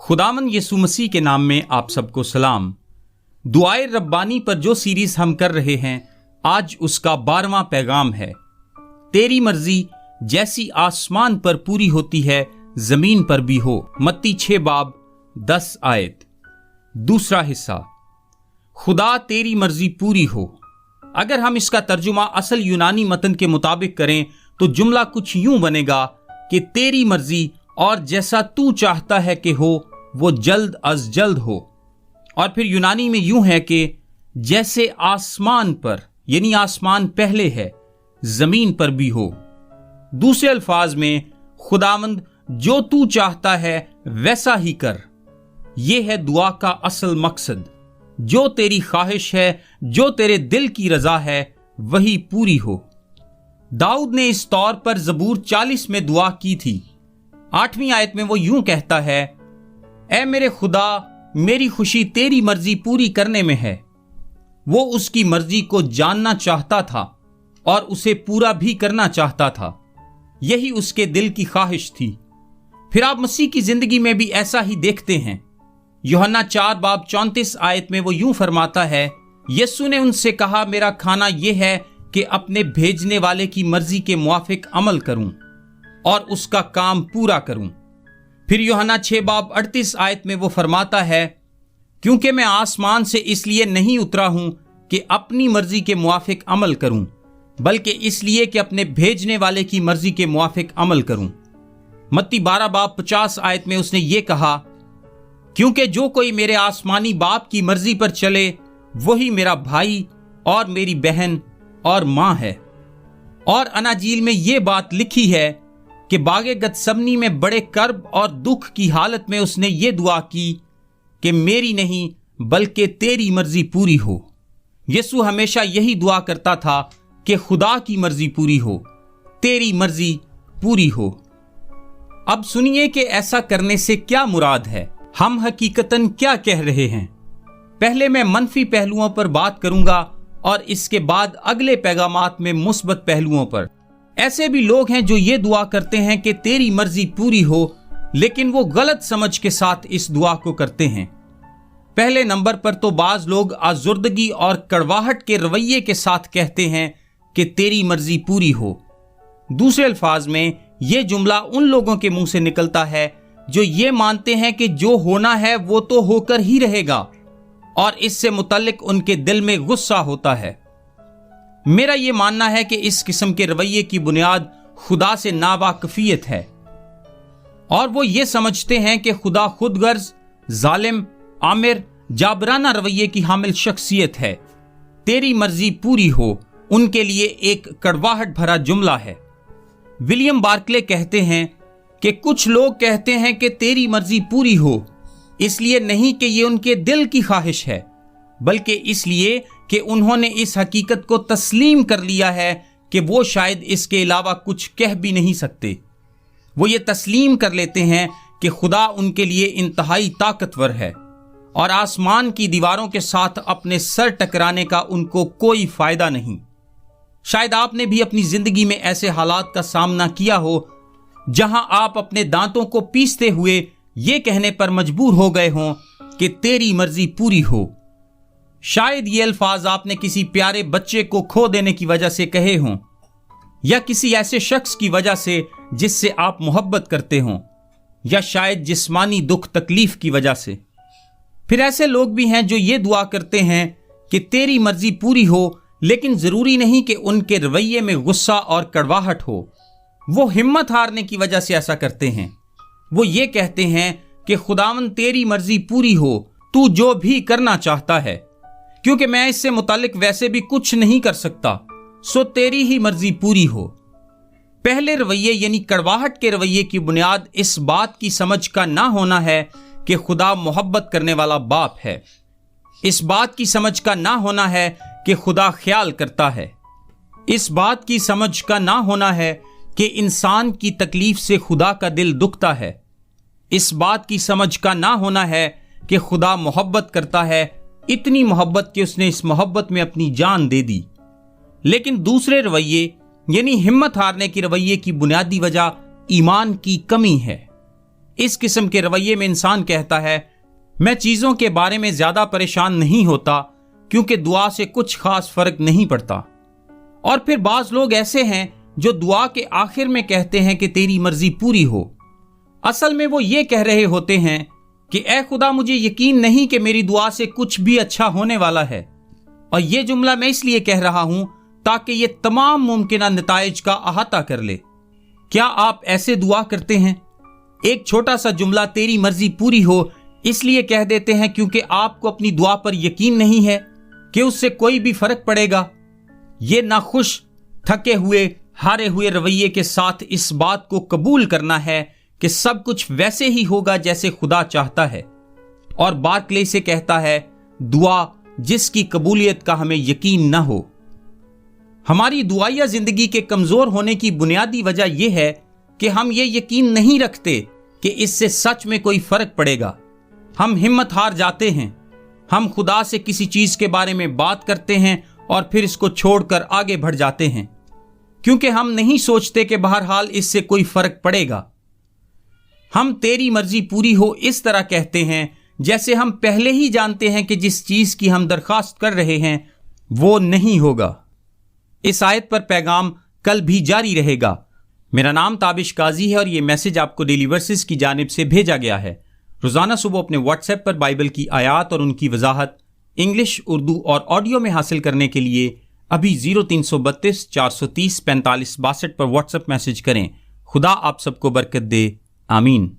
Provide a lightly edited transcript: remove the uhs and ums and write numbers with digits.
खुदावंद यीशु मसीह के नाम में आप सबको सलाम। दुआए रब्बानी पर जो सीरीज हम कर रहे हैं, आज उसका 12वां पैगाम है। तेरी मर्जी जैसी आसमान पर पूरी होती है जमीन पर भी हो। मत्ती 6 बाब 10 आयत। दूसरा हिस्सा, खुदा तेरी मर्जी पूरी हो। अगर हम इसका तर्जुमा असल यूनानी मतन के मुताबिक करें तो जुमला कुछ यूं बनेगा कि तेरी मर्जी और जैसा तू चाहता है कि हो वो जल्द अज जल्द हो। और फिर यूनानी में यूं है कि जैसे आसमान पर, यानी आसमान पहले है, जमीन पर भी हो। दूसरे अल्फाज में, खुदावंद जो तू चाहता है वैसा ही कर। यह है दुआ का असल मकसद। जो तेरी ख्वाहिश है, जो तेरे दिल की रजा है, वही पूरी हो। दाऊद ने इस तौर पर ज़बूर 40 में दुआ की थी। 8वीं आयत में वो यूं कहता है, ऐ मेरे खुदा, मेरी खुशी तेरी मर्जी पूरी करने में है। वो उसकी मर्जी को जानना चाहता था और उसे पूरा भी करना चाहता था। यही उसके दिल की ख्वाहिश थी। फिर आप मसीह की जिंदगी में भी ऐसा ही देखते हैं। यूहन्ना 4 बाब 34 आयत में वो यूं फरमाता है, यीशु ने उनसे कहा, मेरा खाना यह है कि अपने भेजने वाले की मर्जी के मुआफिक अमल करूं और उसका काम पूरा करूं। फिर यूहन्ना 6 बाब 38 आयत में वो फरमाता है, क्योंकि मैं आसमान से इसलिए नहीं उतरा हूं कि अपनी मर्जी के मुआफिक अमल करूं, बल्कि इसलिए कि अपने भेजने वाले की मर्जी के मुआफिक अमल करूं। मत्ती 12 बाब 50 आयत में उसने ये कहा, क्योंकि जो कोई मेरे आसमानी बाप की मर्जी पर चले वही मेरा भाई और मेरी बहन और मां है। और अनाजील में ये बात लिखी है कि बागे गतसमनी में बड़े कर्ब और दुख की हालत में उसने ये दुआ की कि मेरी नहीं बल्कि तेरी मर्जी पूरी हो। यीशु हमेशा यही दुआ करता था कि खुदा की मर्जी पूरी हो, तेरी मर्जी पूरी हो। अब सुनिए कि ऐसा करने से क्या मुराद है, हम हकीकतन क्या कह रहे हैं। पहले मैं मनफी पहलुओं पर बात करूंगा और इसके बाद अगले पैगामात में मुस्बत पहलुओं पर। ऐसे भी लोग हैं जो ये दुआ करते हैं कि तेरी मर्जी पूरी हो, लेकिन वो गलत समझ के साथ इस दुआ को करते हैं। पहले नंबर पर तो बाज लोग आजुर्दगी और कड़वाहट के रवैये के साथ कहते हैं कि तेरी मर्जी पूरी हो। दूसरे अल्फाज में, ये जुमला उन लोगों के मुंह से निकलता है जो ये मानते हैं कि जो होना है वो तो होकर ही रहेगा, और इससे मुतल्लिक उनके दिल में गुस्सा होता है। मेरा यह मानना है कि इस किस्म के रवैये की बुनियाद खुदा से नावाकफियत है, और वो ये समझते हैं कि खुदा खुदगर्ज, जालिम, आमिर, जाबराना रवैये की हामिल शख्सियत है। तेरी मर्जी पूरी हो उनके लिए एक कड़वाहट भरा जुमला है। विलियम बार्कले कहते हैं कि कुछ लोग कहते हैं कि तेरी मर्जी पूरी हो, इसलिए नहीं कि ये उनके दिल की ख्वाहिश है, बल्कि इसलिए कि उन्होंने इस हकीकत को तस्लीम कर लिया है कि वो शायद इसके अलावा कुछ कह भी नहीं सकते। वो ये तस्लीम कर लेते हैं कि खुदा उनके लिए इंतहाई ताकतवर है और आसमान की दीवारों के साथ अपने सर टकराने का उनको कोई फायदा नहीं। शायद आपने भी अपनी जिंदगी में ऐसे हालात का सामना किया हो जहां आप अपने दांतों को पीसते हुए ये कहने पर मजबूर हो गए हों कि तेरी मर्जी पूरी हो। शायद ये अल्फाज आपने किसी प्यारे बच्चे को खो देने की वजह से कहे हों, या किसी ऐसे शख्स की वजह से जिससे आप मोहब्बत करते हों, या शायद जिस्मानी दुख तकलीफ की वजह से। फिर ऐसे लोग भी हैं जो ये दुआ करते हैं कि तेरी मर्जी पूरी हो, लेकिन जरूरी नहीं कि उनके रवैये में गुस्सा और कड़वाहट हो। वो हिम्मत हारने की वजह से ऐसा करते हैं। वो ये कहते हैं कि खुदावंद तेरी मर्जी पूरी हो, तू जो भी करना चाहता है, क्योंकि मैं इससे मुतालिक वैसे भी कुछ नहीं कर सकता, सो तेरी ही मर्जी पूरी हो। पहले रवैये यानी कड़वाहट के रवैये की बुनियाद इस बात की समझ का ना होना है कि खुदा मोहब्बत करने वाला बाप है। इस बात की समझ का ना होना है कि खुदा ख्याल करता है। इस बात की समझ का ना होना है कि इंसान की तकलीफ से खुदा का दिल दुखता है। इस बात की समझ का ना होना है कि खुदा मोहब्बत करता है, इतनी मोहब्बत कि उसने इस मोहब्बत में अपनी जान दे दी। लेकिन दूसरे रवैये यानी हिम्मत हारने की रवैये की बुनियादी वजह ईमान की कमी है। इस किस्म के रवैये में इंसान कहता है मैं चीज़ों के बारे में ज़्यादा परेशान नहीं होता क्योंकि दुआ से कुछ खास फर्क नहीं पड़ता। और फिर बाज़ लोग ऐसे हैं जो दुआ के आखिर में कहते हैं कि तेरी मर्जी पूरी हो। असल में वो ये कह रहे होते हैं कि ए खुदा, मुझे यकीन नहीं कि मेरी दुआ से कुछ भी अच्छा होने वाला है। और ये जुमला मैं इसलिए कह रहा हूं ताकि ये तमाम मुमकिन नताइज का अहाता कर ले। क्या आप ऐसे दुआ करते हैं? एक छोटा सा जुमला तेरी मर्जी पूरी हो इसलिए कह देते हैं क्योंकि आपको अपनी दुआ पर यकीन नहीं है कि उससे कोई भी फर्क पड़ेगा। ये नाखुश, थके हुए, हारे हुए रवैये के साथ इस बात को कबूल करना है कि सब कुछ वैसे ही होगा जैसे खुदा चाहता है। और बार्कले से कहता है दुआ जिसकी कबूलियत का हमें यकीन न हो। हमारी दुआया जिंदगी के कमजोर होने की बुनियादी वजह यह है कि हम ये यकीन नहीं रखते कि इससे सच में कोई फर्क पड़ेगा। हम हिम्मत हार जाते हैं। हम खुदा से किसी चीज के बारे में बात करते हैं और फिर इसको छोड़कर आगे बढ़ जाते हैं क्योंकि हम नहीं सोचते कि बहरहाल इससे कोई फर्क पड़ेगा। हम तेरी मर्जी पूरी हो इस तरह कहते हैं जैसे हम पहले ही जानते हैं कि जिस चीज की हम दरखास्त कर रहे हैं वो नहीं होगा। इस आयत पर पैगाम कल भी जारी रहेगा। मेरा नाम ताबिश काजी है और ये मैसेज आपको डेली वर्सेस की जानिब से भेजा गया है। रोजाना सुबह अपने व्हाट्सएप पर बाइबल की आयात और उनकी वजाहत इंग्लिश, उर्दू और ऑडियो में हासिल करने के लिए अभी 0332 430 45 62 पर व्हाट्सएप मैसेज करें। खुदा आप सबको बरकत दे। आमीन।